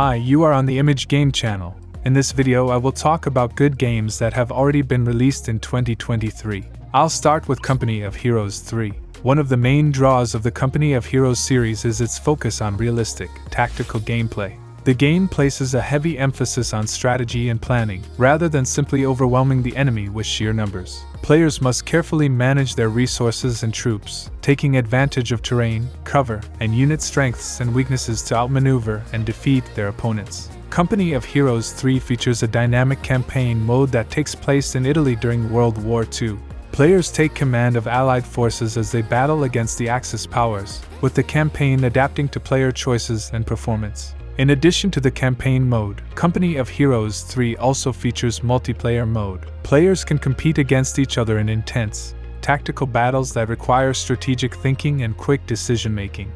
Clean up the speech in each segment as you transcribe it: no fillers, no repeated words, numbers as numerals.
Hi, you are on the Image Game channel. In this video I will talk about good games that have already been released in 2023. I'll start with Company of Heroes 3. One of the main draws of the Company of Heroes series is its focus on realistic, tactical gameplay. The game places a heavy emphasis on strategy and planning, rather than simply overwhelming the enemy with sheer numbers. Players must carefully manage their resources and troops, taking advantage of terrain, cover, and unit strengths and weaknesses to outmaneuver and defeat their opponents. Company of Heroes 3 features a dynamic campaign mode that takes place in Italy during World War II. Players take command of Allied forces as they battle against the Axis powers, with the campaign adapting to player choices and performance. In addition to the campaign mode, Company of Heroes 3 also features multiplayer mode. Players can compete against each other in intense, tactical battles that require strategic thinking and quick decision-making.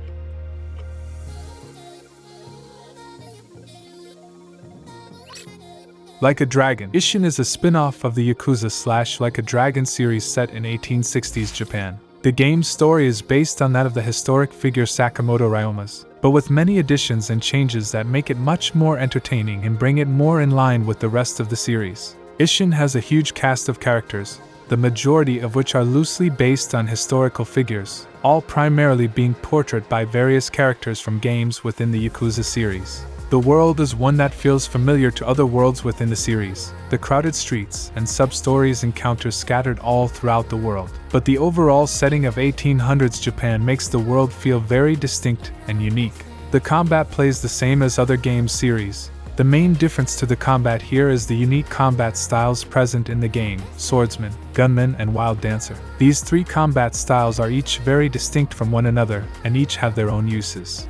Like a Dragon. Ishin is a spin-off of the Yakuza / Like a Dragon series set in 1860s Japan. The game's story is based on that of the historic figure Sakamoto Ryoma's, but with many additions and changes that make it much more entertaining and bring it more in line with the rest of the series. Ishin has a huge cast of characters, the majority of which are loosely based on historical figures, all primarily being portrayed by various characters from games within the Yakuza series. The world is one that feels familiar to other worlds within the series, the crowded streets and sub-stories encounters scattered all throughout the world. But the overall setting of 1800s Japan makes the world feel very distinct and unique. The combat plays the same as other games series. The main difference to the combat here is the unique combat styles present in the game: Swordsman, Gunman, and Wild Dancer. These three combat styles are each very distinct from one another, and each have their own uses.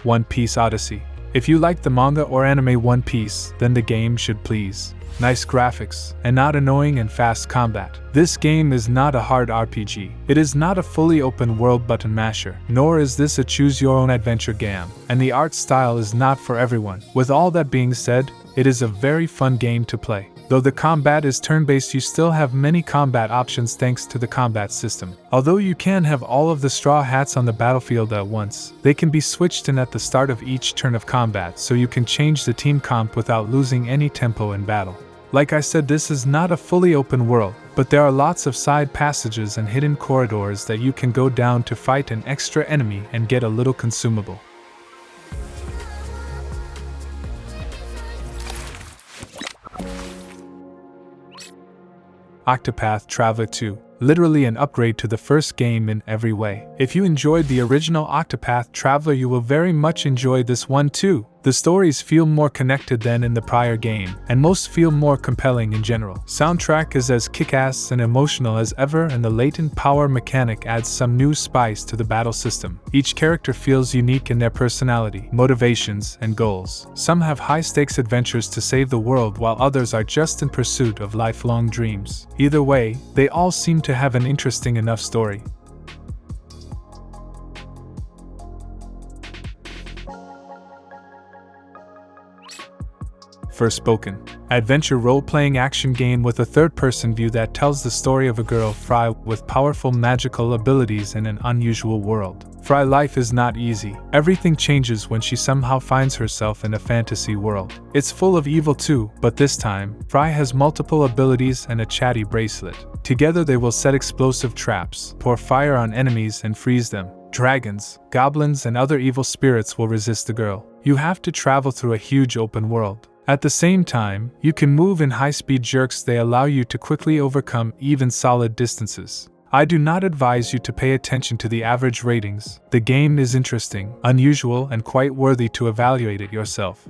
One Piece Odyssey. If you like the manga or anime One Piece, then the game should please. Nice graphics, and not annoying and fast combat. This game is not a hard RPG. It is not a fully open world button masher, nor is this a choose your own adventure game, and the art style is not for everyone. With all that being said, it is a very fun game to play. Though the combat is turn-based, you still have many combat options thanks to the combat system. Although you can have all of the straw hats on the battlefield at once, they can be switched in at the start of each turn of combat, so you can change the team comp without losing any tempo in battle. Like I said, this is not a fully open world, but there are lots of side passages and hidden corridors that you can go down to fight an extra enemy and get a little consumable. Octopath Traveler 2. Literally an upgrade to the first game in every way. If you enjoyed the original Octopath Traveler, you will very much enjoy this one too. The stories feel more connected than in the prior game, and most feel more compelling in general. Soundtrack is as kick-ass and emotional as ever, and the latent power mechanic adds some new spice to the battle system. Each character feels unique in their personality, motivations, and goals. Some have high-stakes adventures to save the world, while others are just in pursuit of lifelong dreams. Either way, they all seem to have an interesting enough story. Forspoken. Adventure role-playing action game with a third-person view that tells the story of a girl, Fry, with powerful magical abilities in an unusual world. Fry's life is not easy. Everything changes when she somehow finds herself in a fantasy world. It's full of evil too, but this time, Fry has multiple abilities and a chatty bracelet. Together they will set explosive traps, pour fire on enemies and freeze them. Dragons, goblins, and other evil spirits will resist the girl. You have to travel through a huge open world. At the same time, you can move in high-speed jerks. They allow you to quickly overcome even solid distances. I do not advise you to pay attention to the average ratings. The game is interesting, unusual, and quite worthy to evaluate it yourself.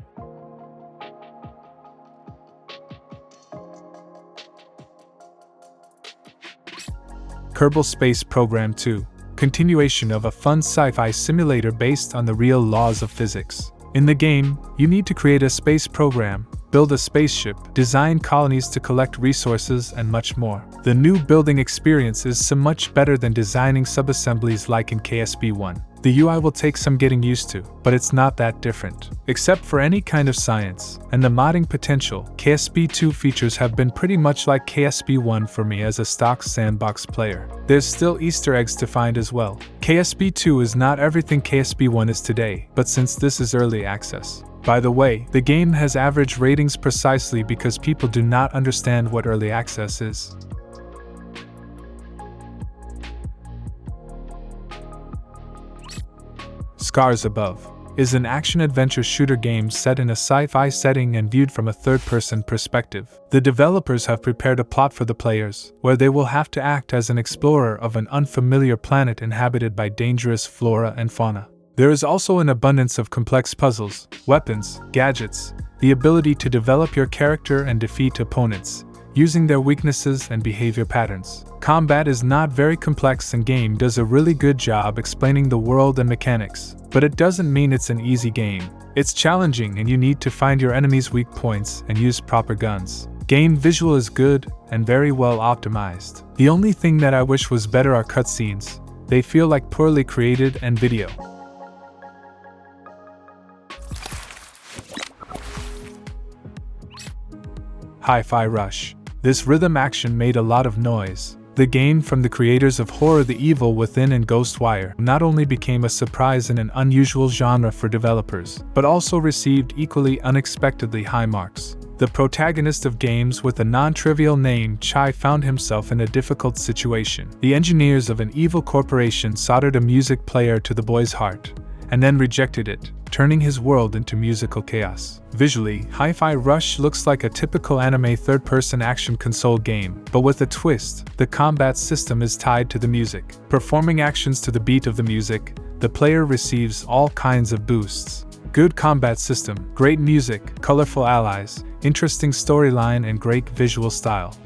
Kerbal Space Program 2. Continuation of a fun sci-fi simulator based on the real laws of physics. In the game, you need to create a space program, build a spaceship, design colonies to collect resources, and much more. The new building experience is so much better than designing subassemblies like in KSP1. The UI will take some getting used to, but it's not that different. Except for any kind of science and the modding potential, KSP2 features have been pretty much like KSP1 for me as a stock sandbox player. There's still Easter eggs to find as well. KSP2 is not everything KSP1 is today, but since this is early access. By the way, the game has average ratings precisely because people do not understand what early access is. Scars Above is an action-adventure shooter game set in a sci-fi setting and viewed from a third-person perspective. The developers have prepared a plot for the players, where they will have to act as an explorer of an unfamiliar planet inhabited by dangerous flora and fauna. There is also an abundance of complex puzzles, weapons, gadgets, the ability to develop your character and defeat opponents, using their weaknesses and behavior patterns. Combat is not very complex and game does a really good job explaining the world and mechanics, but it doesn't mean it's an easy game. It's challenging and you need to find your enemies' weak points and use proper guns. Game visual is good and very well optimized. The only thing that I wish was better are cutscenes. They feel like poorly created and video. Hi-Fi Rush. This rhythm action made a lot of noise. The game from the creators of Horror the Evil Within and Ghostwire not only became a surprise in an unusual genre for developers, but also received equally unexpectedly high marks. The protagonist of games with a non-trivial name, Chai, found himself in a difficult situation. The engineers of an evil corporation soldered a music player to the boy's heart, and then rejected it, turning his world into musical chaos. Visually, Hi-Fi Rush looks like a typical anime third-person action console game, but with a twist. The combat system is tied to the music. Performing actions to the beat of the music, the player receives all kinds of boosts. Good combat system, great music, colorful allies, interesting storyline, and great visual style.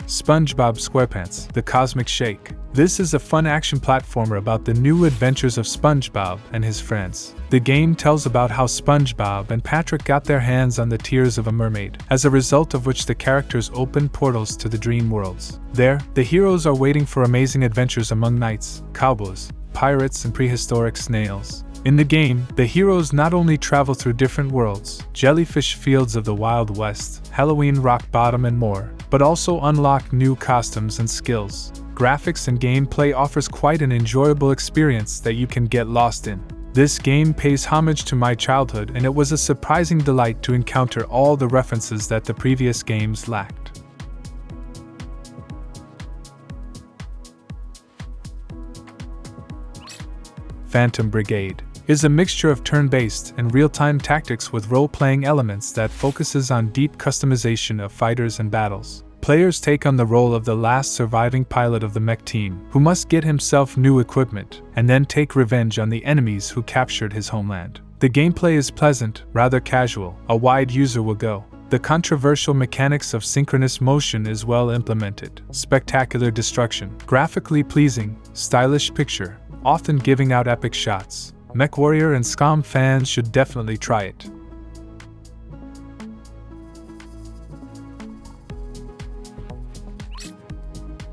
SpongeBob SquarePants: The Cosmic Shake. This is a fun action platformer about the new adventures of SpongeBob and his friends. The game tells about how SpongeBob and Patrick got their hands on the tears of a mermaid, as a result of which the characters open portals to the dream worlds. There, the heroes are waiting for amazing adventures among knights, cowboys, pirates, and prehistoric snails. In the game, the heroes not only travel through different worlds, jellyfish fields of the Wild West, Halloween rock bottom, and more, but also unlock new costumes and skills. Graphics and gameplay offers quite an enjoyable experience that you can get lost in. This game pays homage to my childhood, and it was a surprising delight to encounter all the references that the previous games lacked. Phantom Brigade is a mixture of turn-based and real-time tactics with role-playing elements that focuses on deep customization of fighters and battles. Players take on the role of the last surviving pilot of the mech team, who must get himself new equipment, and then take revenge on the enemies who captured his homeland. The gameplay is pleasant, rather casual, a wide user will go. The controversial mechanics of synchronous motion is well implemented. Spectacular destruction, graphically pleasing, stylish picture, often giving out epic shots. MechWarrior and SCOM fans should definitely try it.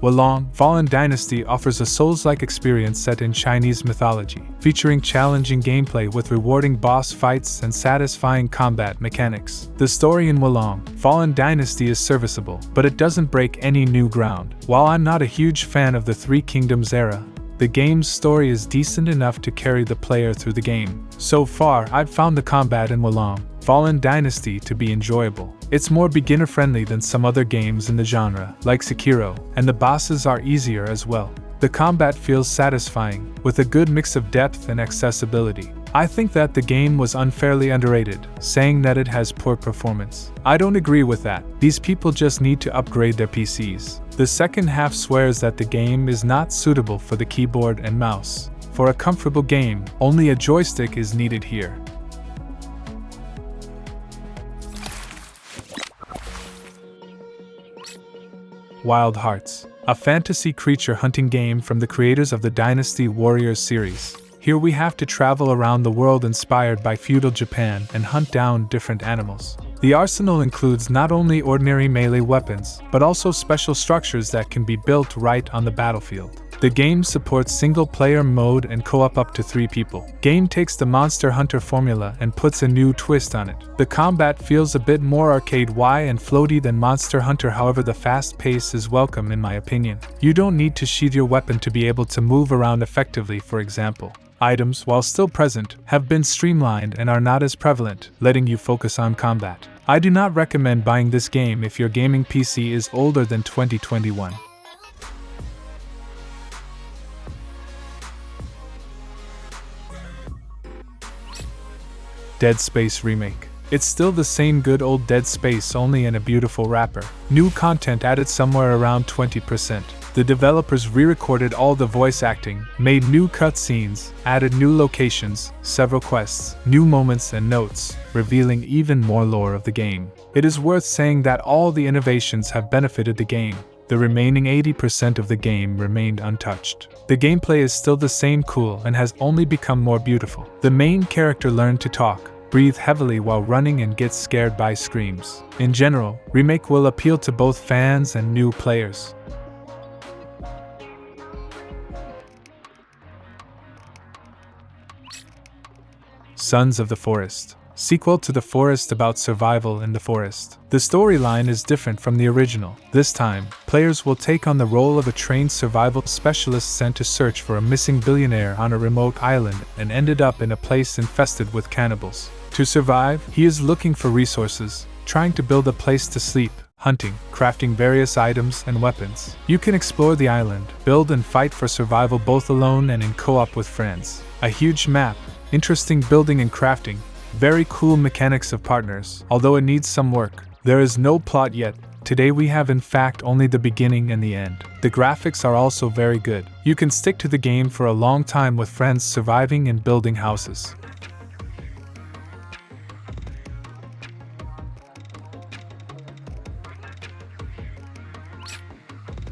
Wolong Fallen Dynasty offers a Souls-like experience set in Chinese mythology, featuring challenging gameplay with rewarding boss fights and satisfying combat mechanics. The story in Wolong Fallen Dynasty is serviceable, but it doesn't break any new ground. While I'm not a huge fan of the Three Kingdoms era, the game's story is decent enough to carry the player through the game. So far, I've found the combat in Wolong Fallen Dynasty to be enjoyable. It's more beginner-friendly than some other games in the genre, like Sekiro, and the bosses are easier as well. The combat feels satisfying, with a good mix of depth and accessibility. I think that the game was unfairly underrated, saying that it has poor performance. I don't agree with that. These people just need to upgrade their PCs. The second half swears that the game is not suitable for the keyboard and mouse. For a comfortable game, only a joystick is needed here. Wild Hearts, a fantasy creature hunting game from the creators of the Dynasty Warriors series. Here we have to travel around the world inspired by feudal Japan and hunt down different animals. The arsenal includes not only ordinary melee weapons, but also special structures that can be built right on the battlefield. The game supports single-player mode and co-op up to 3 people. Game takes the Monster Hunter formula and puts a new twist on it. The combat feels a bit more arcade-y and floaty than Monster Hunter, however the fast pace is welcome in my opinion. You don't need to sheath your weapon to be able to move around effectively, for example. Items, while still present, have been streamlined and are not as prevalent, letting you focus on combat. I do not recommend buying this game if your gaming PC is older than 2021. Dead Space Remake. It's still the same good old Dead Space, only in a beautiful wrapper. New content added somewhere around 20%. The developers re-recorded all the voice acting, made new cutscenes, added new locations, several quests, new moments and notes, revealing even more lore of the game. It is worth saying that all the innovations have benefited the game. The remaining 80% of the game remained untouched. The gameplay is still the same cool and has only become more beautiful. The main character learned to talk, breathe heavily while running and gets scared by screams. In general, Remake will appeal to both fans and new players. Sons of the Forest. Sequel to The Forest, about survival in the forest. The storyline is different from the original. This time, players will take on the role of a trained survival specialist sent to search for a missing billionaire on a remote island and ended up in a place infested with cannibals. To survive, he is looking for resources, trying to build a place to sleep, hunting, crafting various items and weapons. You can explore the island, build and fight for survival both alone and in co-op with friends. A huge map, interesting building and crafting, very cool mechanics of partners, although it needs some work. There is no plot yet. Today we have in fact only the beginning and the end. The graphics are also very good. You can stick to the game for a long time with friends surviving and building houses.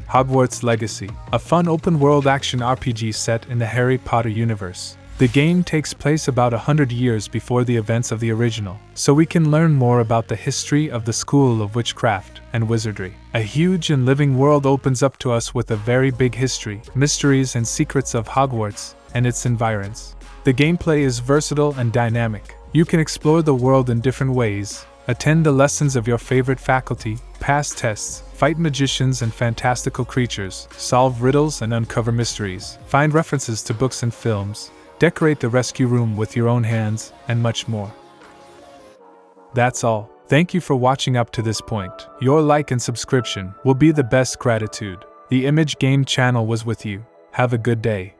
Hogwarts Legacy, a fun open-world action RPG set in the Harry Potter universe. The game takes place about 100 years before the events of the original, so we can learn more about the history of the School of Witchcraft and Wizardry. A huge and living world opens up to us with a very big history, mysteries and secrets of Hogwarts and its environs. The gameplay is versatile and dynamic. You can explore the world in different ways, attend the lessons of your favorite faculty, pass tests, fight magicians and fantastical creatures, solve riddles and uncover mysteries, find references to books and films, decorate the rescue room with your own hands, and much more. That's all. Thank you for watching up to this point. Your like and subscription will be the best gratitude. The Image Game channel was with you. Have a good day.